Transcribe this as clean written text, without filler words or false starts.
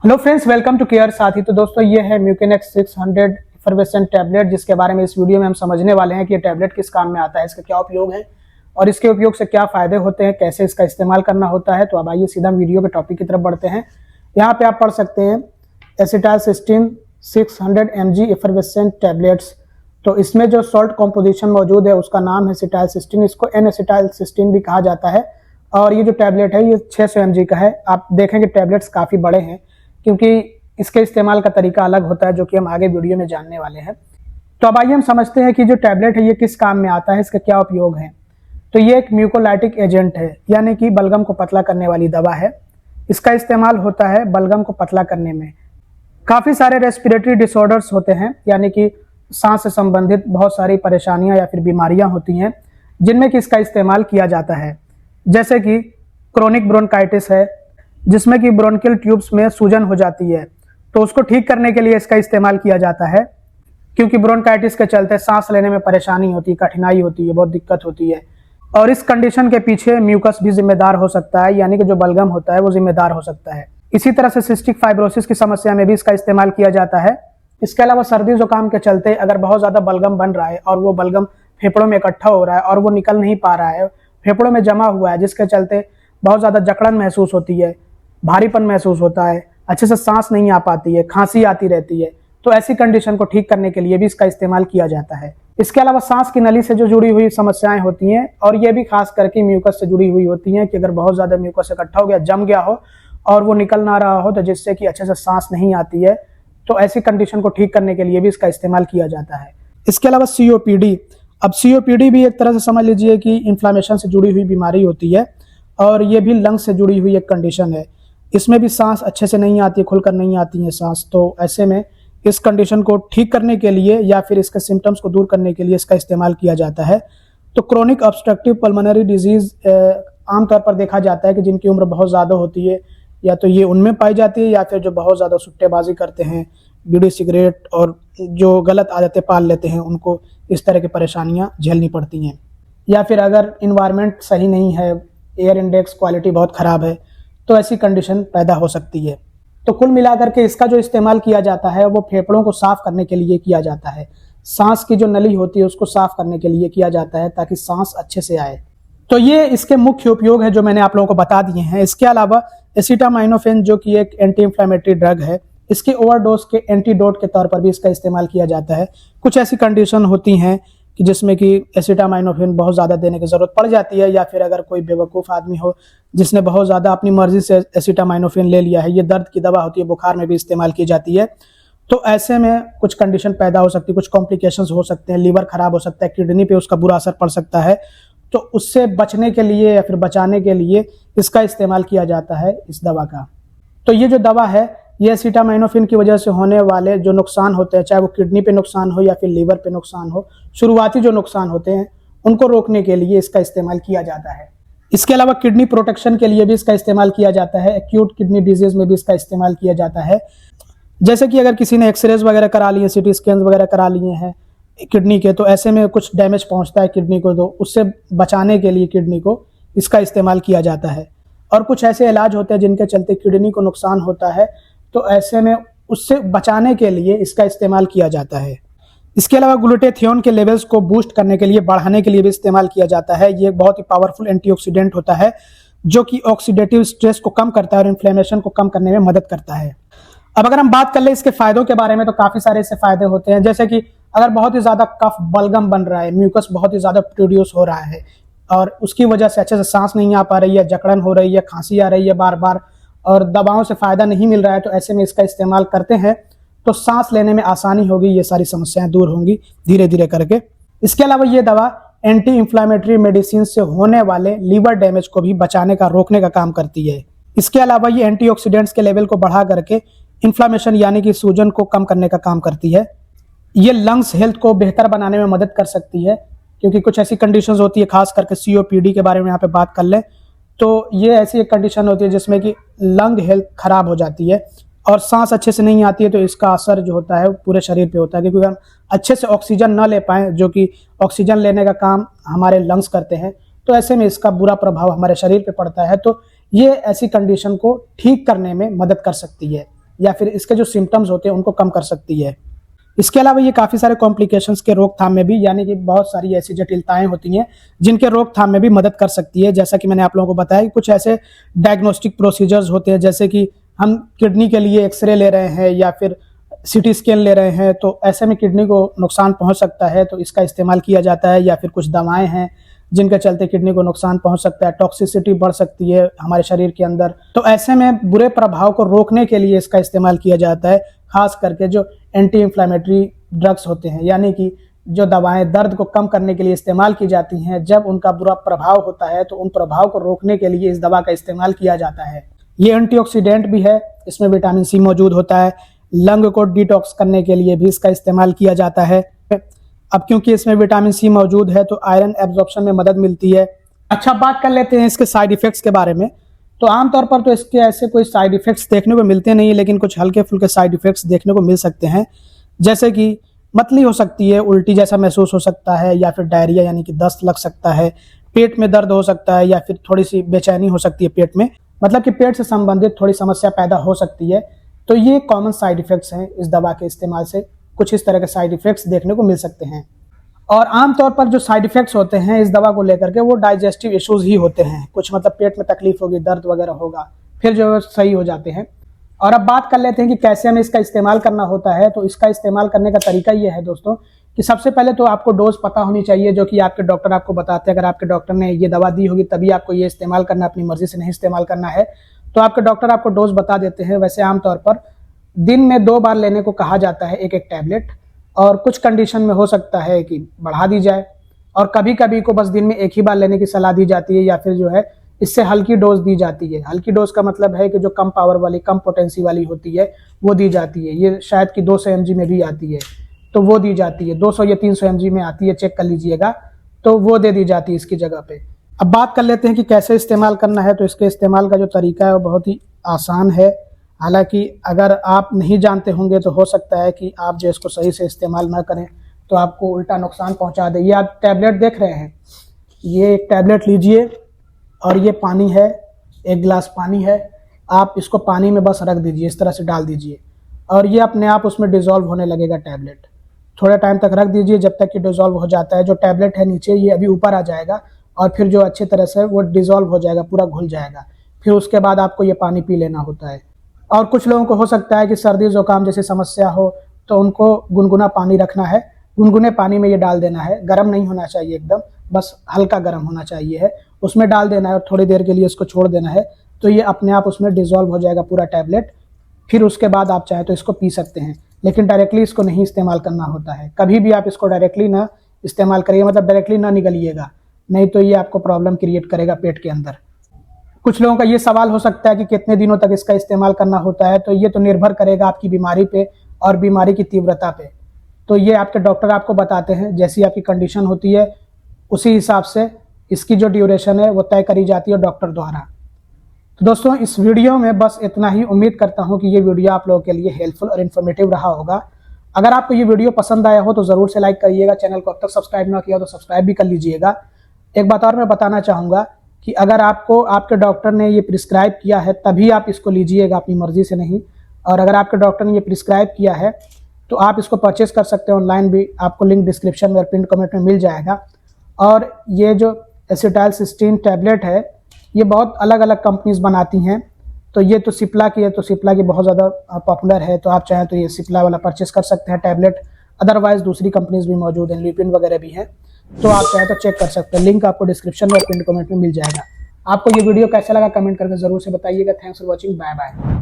Hello friends, welcome to Care Saathi. तो दोस्तों, ये है म्यूकिनेक्स 600 एफरवेसेंट टैबलेट, जिसके बारे में इस वीडियो में हम समझने वाले हैं कि ये टैबलेट किस काम में आता है, इसका क्या उपयोग है और इसके उपयोग से क्या फायदे होते हैं, कैसे इसका इस्तेमाल करना होता है। तो अब आइए सीधा वीडियो के टॉपिक की तरफ बढ़ते हैं। यहाँ पे आप पढ़ सकते हैं एसिटाइलसिस्टीन 600 mg एफरवेसेंट टैबलेट्स। तो इसमें जो सॉल्ट कॉम्पोजिशन मौजूद है उसका नाम है एसिटाइलसिस्टीन। इसको एन एसिटाइलसिस्टीन भी कहा जाता है। और ये जो टैबलेट है ये 600 mg का है। आप देखेंगे टैबलेट्स काफ़ी बड़े हैं क्योंकि इसके इस्तेमाल का तरीका अलग होता है, जो कि हम आगे वीडियो में जानने वाले हैं। तो अब आइए हम समझते हैं कि जो टैबलेट है ये किस काम में आता है, इसका क्या उपयोग है। तो ये एक म्यूकोलाइटिक एजेंट है, यानी कि बलगम को पतला करने वाली दवा है। इसका इस्तेमाल होता है बलगम को पतला करने में। काफ़ी सारे रेस्पिरेटरी डिसऑर्डर्स होते हैं, यानी कि सांस से संबंधित बहुत सारी परेशानियां या फिर बीमारियां होती हैं जिनमें कि इसका इस्तेमाल किया जाता है। जैसे कि क्रोनिक ब्रोंकाइटिस है, जिसमें कि ब्रोंकियल ट्यूब्स में सूजन हो जाती है, तो उसको ठीक करने के लिए इसका इस्तेमाल किया जाता है। क्योंकि ब्रोंकाइटिस के चलते सांस लेने में परेशानी होती है, कठिनाई होती है, बहुत दिक्कत होती है। और इस कंडीशन के पीछे म्यूकस भी जिम्मेदार हो सकता है, यानी कि जो बलगम होता है वो जिम्मेदार हो सकता है। इसी तरह से सिस्टिक फाइब्रोसिस की समस्या में भी इसका इस्तेमाल किया जाता है। इसके अलावा सर्दी जुकाम के चलते अगर बहुत ज़्यादा बलगम बन रहा है और वो बलगम फेफड़ों में इकट्ठा हो रहा है और वो निकल नहीं पा रहा है, फेफड़ों में जमा हुआ है, जिसके चलते बहुत ज़्यादा जकड़न महसूस होती है, भारीपन महसूस होता है, अच्छे से सांस नहीं आ पाती है, खांसी आती रहती है, तो ऐसी कंडीशन को ठीक करने के लिए भी इसका इस्तेमाल किया जाता है। इसके अलावा सांस की नली से जो जुड़ी हुई समस्याएं होती हैं, और ये भी खास करके म्यूकस से जुड़ी हुई होती हैं, कि अगर बहुत ज़्यादा म्यूकस इकट्ठा हो गया, जम गया हो और वो निकल ना रहा हो, तो जिससे कि अच्छे से सांस नहीं आती है, तो ऐसी कंडीशन को ठीक करने के लिए भी इसका इस्तेमाल किया जाता है। इसके अलावा COPD। अब COPD भी एक तरह से समझ लीजिए कि इन्फ्लामेशन से जुड़ी हुई बीमारी होती है, और ये भी लंग्स से जुड़ी हुई एक कंडीशन है। इसमें भी सांस अच्छे से नहीं आती है, खुलकर नहीं आती है सांस। तो ऐसे में इस कंडीशन को ठीक करने के लिए या फिर इसके सिम्टम्स को दूर करने के लिए इसका इस्तेमाल किया जाता है। तो क्रोनिक ऑब्स्ट्रक्टिव पल्मोनरी डिजीज आमतौर पर देखा जाता है कि जिनकी उम्र बहुत ज़्यादा होती है, या तो ये उनमें पाई जाती है, या फिर जो बहुत ज़्यादा सुट्टेबाजी करते हैं, बीड़ी सिगरेट और जो गलत आदतें पाल लेते हैं, उनको इस तरह की परेशानियाँ झेलनी पड़ती हैं। या फिर अगर इन्वायरमेंट सही नहीं है, एयर इंडेक्स क्वालिटी बहुत ख़राब है, तो ऐसी कंडीशन पैदा हो सकती है। तो कुल मिलाकर के इसका जो इस्तेमाल किया जाता है वो फेफड़ों को साफ करने के लिए किया जाता है। सांस की जो नली होती है उसको साफ करने के लिए किया जाता है, ताकि सांस अच्छे से आए। तो ये इसके मुख्य उपयोग है जो मैंने आप लोगों को बता दिए हैं। इसके अलावा एसिटामाइनोफेन, जो कि एक एंटी इंफ्लेमेटरी ड्रग है, इसके ओवरडोज के एंटीडोट के तौर पर भी इसका इस्तेमाल किया जाता है। कुछ ऐसी कंडीशन होती हैं कि जिसमें कि एसिटामाइनोफेन बहुत ज़्यादा देने की ज़रूरत पड़ जाती है, या फिर अगर कोई बेवकूफ़ आदमी हो जिसने बहुत ज़्यादा अपनी मर्जी से एसिटामाइनोफेन ले लिया है। ये दर्द की दवा होती है, बुखार में भी इस्तेमाल की जाती है। तो ऐसे में कुछ कंडीशन पैदा हो सकती है, कुछ कॉम्प्लिकेशंस हो सकते हैं, लीवर खराब हो सकता है, किडनी पे उसका बुरा असर पड़ सकता है। तो उससे बचने के लिए या फिर बचाने के लिए इसका इस्तेमाल किया जाता है इस दवा का। तो ये जो दवा है, ये एसिटामाइनोफेन की वजह से होने वाले जो नुकसान होते हैं, चाहे वो किडनी पे नुकसान हो या फिर लीवर पे नुकसान हो, शुरुआती जो नुकसान होते हैं उनको रोकने के लिए इसका इस्तेमाल किया जाता है। इसके अलावा किडनी प्रोटेक्शन के लिए भी इसका इस्तेमाल किया जाता है। एक्यूट किडनी डिजीज में भी इसका इस्तेमाल किया जाता है। जैसे कि अगर किसी ने एक्सरेज वगैरह करा लिए, CT स्कैन वगैरह करा लिए हैं किडनी के, तो ऐसे में कुछ डैमेज पहुंचता है किडनी को, तो उससे बचाने के लिए किडनी को इसका इस्तेमाल किया जाता है। और कुछ ऐसे इलाज होते हैं जिनके चलते किडनी को नुकसान होता है, तो ऐसे में उससे बचाने के लिए इसका इस्तेमाल किया जाता है। इसके अलावा ग्लूटाथियोन के लेवल्स को बूस्ट करने के लिए, बढ़ाने के लिए भी इस्तेमाल किया जाता है। ये बहुत ही पावरफुल एंटीऑक्सीडेंट होता है, जो कि ऑक्सीडेटिव स्ट्रेस को कम करता है और इन्फ्लेमेशन को कम करने में मदद करता है। अब अगर हम बात कर ले इसके फायदों के बारे में, तो काफ़ी सारे इससे फायदे होते हैं। जैसे कि अगर बहुत ही ज़्यादा कफ बलगम बन रहा है, म्यूकस बहुत ही ज़्यादा प्रोड्यूस हो रहा है और उसकी वजह से अच्छे से सांस नहीं आ पा रही है, जकड़न हो रही है, खांसी आ रही है बार बार, और दवाओं से फ़ायदा नहीं मिल रहा है, तो ऐसे में इसका इस्तेमाल करते हैं तो सांस लेने में आसानी होगी, ये सारी समस्याएं दूर होंगी धीरे धीरे करके। इसके अलावा ये दवा एंटी इंफ्लेमेटरी मेडिसिन से होने वाले लीवर डैमेज को भी बचाने का, रोकने का काम करती है। इसके अलावा ये एंटीऑक्सीडेंट्स के लेवल को बढ़ा करके इन्फ्लामेशन यानी कि सूजन को कम करने का काम करती है। ये लंग्स हेल्थ को बेहतर बनाने में मदद कर सकती है, क्योंकि कुछ ऐसी कंडीशंस होती है, खास करके COPD के बारे में यहाँ पे बात कर लें, तो ये ऐसी एक कंडीशन होती है जिसमें कि लंग हेल्थ खराब हो जाती है और सांस अच्छे से नहीं आती है, तो इसका असर जो होता है पूरे शरीर पे होता है, क्योंकि हम अच्छे से ऑक्सीजन न ले पाएँ, जो कि ऑक्सीजन लेने का काम हमारे लंग्स करते हैं, तो ऐसे में इसका बुरा प्रभाव हमारे शरीर पे पड़ता है। तो ये ऐसी कंडीशन को ठीक करने में मदद कर सकती है। या फिर इसके जो सिम्टम्स होते हैं उनको कम कर सकती है। इसके अलावा ये काफ़ी सारे कॉम्प्लिकेशंस के रोकथाम में भी, यानी कि बहुत सारी ऐसी जटिलताएं होती हैं जिनके रोकथाम में भी मदद कर सकती है। जैसा कि मैंने आप लोगों को बताया कि कुछ ऐसे डायग्नोस्टिक प्रोसीजर्स होते हैं, जैसे कि हम किडनी के लिए एक्सरे ले रहे हैं या फिर सीटी स्कैन ले रहे हैं, तो ऐसे में किडनी को नुकसान पहुंच सकता है, तो इसका इस्तेमाल किया जाता है। या फिर कुछ दवाएं हैं जिनके चलते किडनी को नुकसान पहुंच सकता है, टॉक्सिसिटी बढ़ सकती है हमारे शरीर के अंदर, तो ऐसे में बुरे प्रभाव को रोकने के लिए इसका इस्तेमाल किया जाता है। खास करके जो एंटी इंफ्लेमेटरी ड्रग्स होते हैं, यानी कि जो दवाएं दर्द को कम करने के लिए इस्तेमाल की जाती हैं, जब उनका बुरा प्रभाव होता है तो उन प्रभाव को रोकने के लिए इस दवा का इस्तेमाल किया जाता है। ये एंटीऑक्सीडेंट भी है, इसमें विटामिन सी मौजूद होता है। लंग को डिटॉक्स करने के लिए भी इसका इस्तेमाल किया जाता है। अब क्योंकि इसमें विटामिन सी मौजूद है तो आयरन एब्जॉर्प्शन में मदद मिलती है। अच्छा, बात कर लेते हैं इसके साइड इफेक्ट्स के बारे में। तो आमतौर पर तो इसके ऐसे कोई साइड इफेक्ट्स देखने को मिलते नहीं, लेकिन कुछ हल्के फुल्के साइड इफेक्ट्स देखने को मिल सकते हैं, जैसे कि मतली हो सकती है, उल्टी जैसा महसूस हो सकता है, या फिर डायरिया यानी कि दस्त लग सकता है, पेट में दर्द हो सकता है, या फिर थोड़ी सी बेचैनी हो सकती है पेट में, मतलब कि पेट से संबंधित थोड़ी समस्या पैदा हो सकती है। तो ये कॉमन साइड इफेक्ट्स हैं इस दवा के इस्तेमाल से। कुछ इस तरह के साइड इफेक्ट्स देखने को मिल सकते हैं। और आमतौर पर जो साइड इफेक्ट्स होते हैं इस दवा को लेकर के वो डाइजेस्टिव इश्यूज ही होते हैं। कुछ मतलब पेट में तकलीफ होगी, दर्द वगैरह होगा, फिर जो सही हो जाते हैं। और अब बात कर लेते हैं कि कैसे हमें इसका इस्तेमाल करना होता है। तो इसका इस्तेमाल करने का तरीका ये है दोस्तों कि सबसे पहले तो आपको डोज पता होनी चाहिए, जो कि आपके डॉक्टर आपको बताते हैं। अगर आपके डॉक्टर ने ये दवा दी होगी तभी आपको ये इस्तेमाल करना, अपनी मर्जी से नहीं इस्तेमाल करना है। तो आपके डॉक्टर आपको डोज बता देते हैं। वैसे आमतौर पर दिन में 2 बार लेने को कहा जाता है, एक टैबलेट, और कुछ कंडीशन में हो सकता है कि बढ़ा दी जाए, और कभी कभी को बस दिन में एक ही बार लेने की सलाह दी जाती है, या फिर जो है इससे हल्की डोज दी जाती है। हल्की डोज का मतलब है कि जो कम पावर वाली, कम पोटेंसी वाली होती है वो दी जाती है। ये शायद कि 200 mg में भी आती है, तो वो दी जाती है। 200 या 300 mg में आती है, चेक कर लीजिएगा, तो वो दे दी जाती है इसकी जगह पे। अब बात कर लेते हैं कि कैसे इस्तेमाल करना है। तो इसके इस्तेमाल का जो तरीका है वो बहुत ही आसान है। हालांकि अगर आप नहीं जानते होंगे तो हो सकता है कि आप जो इसको सही से इस्तेमाल ना करें तो आपको उल्टा नुकसान पहुंचा दे। ये आप टैबलेट देख रहे हैं, ये एक टैबलेट लीजिए, और ये पानी है, 1 गिलास पानी है। आप इसको पानी में बस रख दीजिए, इस तरह से डाल दीजिए, और ये अपने आप उसमें डिज़ोल्व होने लगेगा टैबलेट। थोड़े टाइम तक रख दीजिए जब तक कि डिज़ोल्व हो जाता है। जो टैबलेट है नीचे, ये अभी ऊपर आ जाएगा, और फिर जो अच्छी तरह से वो डिज़ोल्व हो जाएगा, पूरा घुल जाएगा। फिर उसके बाद आपको ये पानी पी लेना होता है। और कुछ लोगों को हो सकता है कि सर्दी ज़ुकाम जैसी समस्या हो, तो उनको गुनगुना पानी रखना है, गुनगुने पानी में ये डाल देना है। गर्म नहीं होना चाहिए एकदम, बस हल्का गर्म होना चाहिए है, उसमें डाल देना है और थोड़ी देर के लिए इसको छोड़ देना है। तो ये अपने आप उसमें डिज़ोल्व हो जाएगा पूरा टैबलेट। फिर उसके बाद आप चाहे तो इसको पी सकते हैं, लेकिन डायरेक्टली इसको नहीं इस्तेमाल करना होता है। कभी भी आप इसको डायरेक्टली ना इस्तेमाल करिए, मतलब डायरेक्टली ना निगलिएगा, नहीं तो ये आपको प्रॉब्लम क्रिएट करेगा पेट के अंदर। कुछ लोगों का ये सवाल हो सकता है कि कितने दिनों तक इसका इस्तेमाल करना होता है। तो ये तो निर्भर करेगा आपकी बीमारी पे और बीमारी की तीव्रता पे। तो ये आपके डॉक्टर आपको बताते हैं, जैसी आपकी कंडीशन होती है उसी हिसाब से इसकी जो ड्यूरेशन है वो तय करी जाती है डॉक्टर द्वारा। तो दोस्तों, इस वीडियो में बस इतना ही। उम्मीद करता हूँ कि ये वीडियो आप लोगों के लिए हेल्पफुल और इन्फॉर्मेटिव रहा होगा। अगर आपको ये वीडियो पसंद आया हो तो ज़रूर से लाइक करिएगा। चैनल को अब तक सब्सक्राइब ना किया हो तो सब्सक्राइब भी कर लीजिएगा। एक बात और मैं बताना चाहूँगा कि अगर आपको आपके डॉक्टर ने ये प्रिस्क्राइब किया है तभी आप इसको लीजिएगा, अपनी मर्जी से नहीं। और अगर आपके डॉक्टर ने ये प्रिस्क्राइब किया है तो आप इसको परचेस कर सकते हैं ऑनलाइन भी, आपको लिंक डिस्क्रिप्शन में और पिन कमेंट में मिल जाएगा। और ये जो एसिटाइलसिस्टीन टैबलेट है ये बहुत अलग अलग कंपनीज बनाती हैं। तो ये तो सिप्ला की है, तो सिप्ला की बहुत ज़्यादा पॉपुलर है, तो आप चाहें तो ये सिप्ला वाला परचेस कर सकते हैं टैबलेट। अदरवाइज दूसरी कंपनीज भी मौजूद हैं, ल्यूपिन वगैरह भी हैं, तो आप चाहें तो चेक कर सकते हैं। लिंक आपको डिस्क्रिप्शन में और पिन कमेंट में मिल जाएगा। आपको ये वीडियो कैसा लगा कमेंट करके ज़रूर से बताइएगा। Thanks for watching, bye bye.